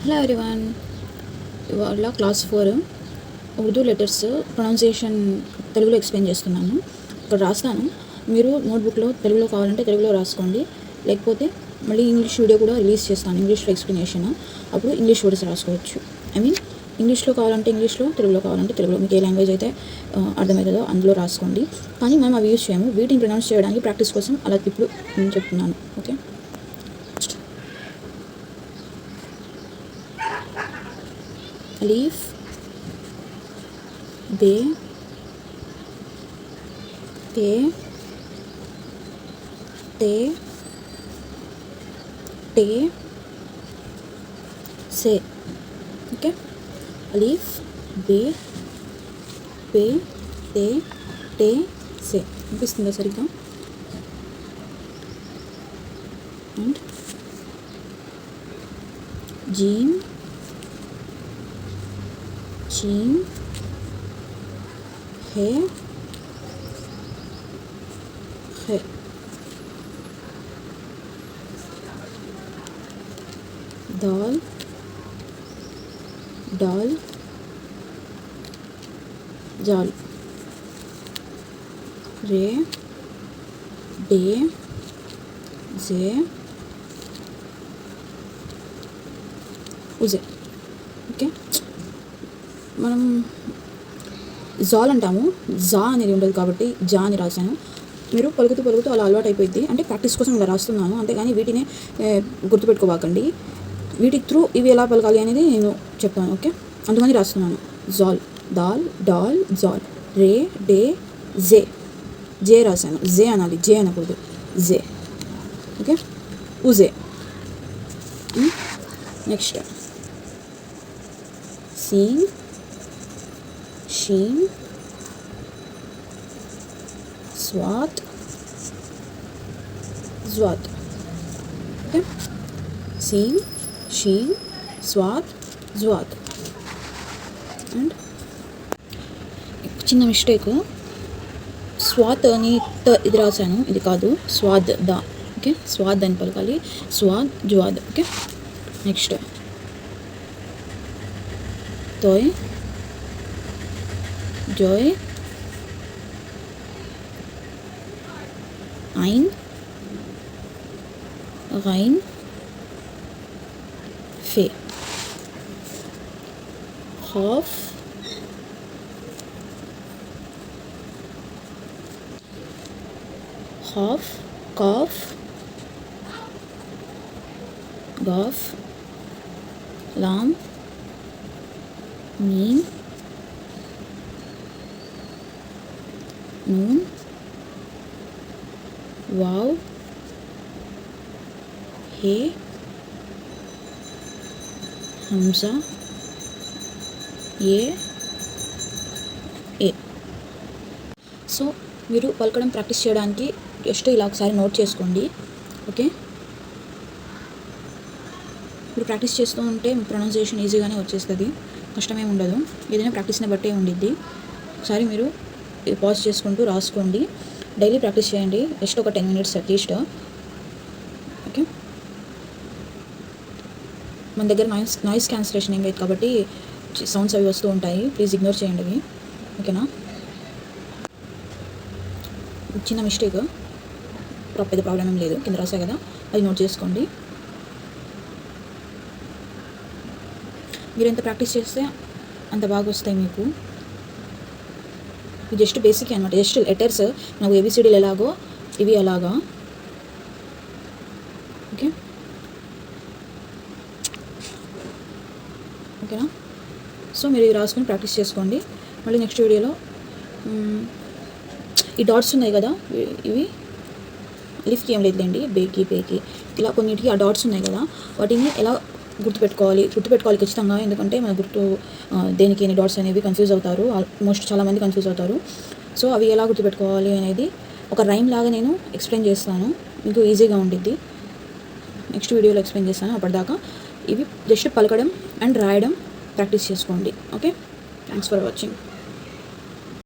Hello everyone, ఇవాళ class 4 Urdu letters pronunciation తెలుగులో explain చేస్తున్నాను. ఇక్కడ రాస్తాను, మీరు నోట్బుక్లో తెలుగులో కావాలంటే తెలుగులో రాసుకోండి, లేకపోతే మళ్ళీ ఇంగ్లీష్ వీడియో కూడా రిలీజ్ చేస్తాను, ఇంగ్లీష్లో ఎక్స్ప్లెనేషన్. అప్పుడు ఇంగ్లీష్ వర్డ్స్ రాసుకోవచ్చు. ఇంగ్లీష్లో కావాలంటే ఇంగ్లీష్లో, తెలుగులో కావాలంటే తెలుగులో, మీకు ఏ లాంగ్వేజ్ అయితే అర్థమవుతుందో అందులో రాసుకోండి. కానీ మనం అవి యూజ్ చేయము, వీటిని ప్రొనౌన్స్ చేయడానికి ప్రాక్టీస్ కోసం అలా ఇప్పుడు నేను చెప్తున్నాను. ఓకే, అలీఫ్, బే, తే, టే, టే, సే. ఓకే, అలీఫ్, బే, పే, తే, టే, సే. అనిపిస్తుందా సరిగ్గా? అండ్ జీమ్, చీమ్, హే, హే. దాల్, డాల్, జాల్. రే, డే, జే, ఉజే. ఓకే, మనం జాల్ అంటాము, జా అనేది ఉండదు కాబట్టి జా అని రాశాను. మీరు పలుకుతూ అలా అలవాటు అయిపోయింది, అంటే ప్రాక్టీస్ కోసం ఇలా రాస్తున్నాను, అంతేగాని వీటిని గుర్తుపెట్టుకోవాకండి. వీటి త్రూ ఇవి ఎలా పలకాలి అనేది నేను చెప్తాను. ఓకే, అందుకని రాస్తున్నాను. జాల్, దాల్, డాల్, జాల్. రే, డే, జే. జే రాశాను, జే అనాలి, జే అనకూడదు, జే. ఓకే, ఉజే. నెక్స్ట్ సీన్, షీన్, స్వాత్, జ్వాత్. ఓకే, సీన్, షీన్, స్వాత్, జ్వాత్. అండ్ చిన్న మిస్టేక్, స్వాత్ అని ఇది రాశాను, ఇది కాదు, స్వాద్, దా. ఓకే, స్వాద్ అని పలకాలి, స్వాద్, జ్వాద్. ఓకే, నెక్స్ట్ తోయ్, జోయ్, ఐన్, గైన్, ఫే. ఖాఫ్, ఖాఫ్, కాఫ్, గాఫ్, లామ్, మీమ్, నూన్, వావ్, హే, హంజా, ఏ, ఏ. సో మీరు పలకడం ప్రాక్టీస్ చేయడానికి జస్ట్ ఇలా ఒకసారి నోట్ చేసుకోండి. ఓకే, మీరు ప్రాక్టీస్ చేస్తూ ఉంటే ప్రొనౌన్సియేషన్ ఈజీగానే వచ్చేస్తుంది, కష్టమేమి ఉండదు. ఏదైనా ప్రాక్టీస్ని బట్టే ఉండిద్ది. ఒకసారి మీరు పాజ్ చేసుకుంటూ రాసుకోండి, డైలీ ప్రాక్టీస్ చేయండి, జస్ట్ ఒక 10 minutes అట్లీస్ట్. ఓకే, మన దగ్గర నాయిస్ క్యాన్సిలేషన్ ఏం లేదు కాబట్టి సౌండ్స్ అవి వస్తూ ఉంటాయి, ప్లీజ్ ఇగ్నోర్ చేయండి అవి. ఓకేనా, చిన్న మిస్టేక్, పెద్ద ప్రాబ్లం ఏం లేదు, కింద రాసా కదా, అది నోట్ చేసుకోండి. మీరు ఎంత ప్రాక్టీస్ చేస్తే అంత బాగా వస్తాయి మీకు. ఇది జస్ట్ బేసిక్ అనమాట, జస్ట్ లెటర్స్, నాకు ఏబిసిడీలు ఎలాగో ఇవి అలాగా. ఓకే, ఓకేనా. సో మీరు ఇది రాసుకొని ప్రాక్టీస్ చేసుకోండి. మళ్ళీ నెక్స్ట్ వీడియోలో ఈ డాట్స్ ఉన్నాయి కదా, ఇవి లిఫ్ట్కి ఏం లేదులేండి, బేకి, పేకి, ఇలా కొన్నిటికి ఆ డాట్స్ ఉన్నాయి కదా, వాటిని ఎలా గుర్తుపెట్టుకోవాలి ఖచ్చితంగా, ఎందుకంటే మన దేనికి ఎన్ని డాట్స్ అనేవి కన్ఫ్యూజ్ అవుతారు, ఆల్మోస్ట్ చాలామంది కన్ఫ్యూజ్ అవుతారు. సో అవి ఎలా గుర్తుపెట్టుకోవాలి అనేది ఒక రైమ్ లాగా నేను ఎక్స్ప్లెయిన్ చేస్తాను, మీకు ఈజీగా ఉండిద్ది. నెక్స్ట్ వీడియోలో ఎక్స్ప్లెయిన్ చేస్తాను, అప్పటిదాకా ఇవి జస్ట్ పలకడం అండ్ రాయడం ప్రాక్టీస్ చేసుకోండి. Okay, thanks for watching.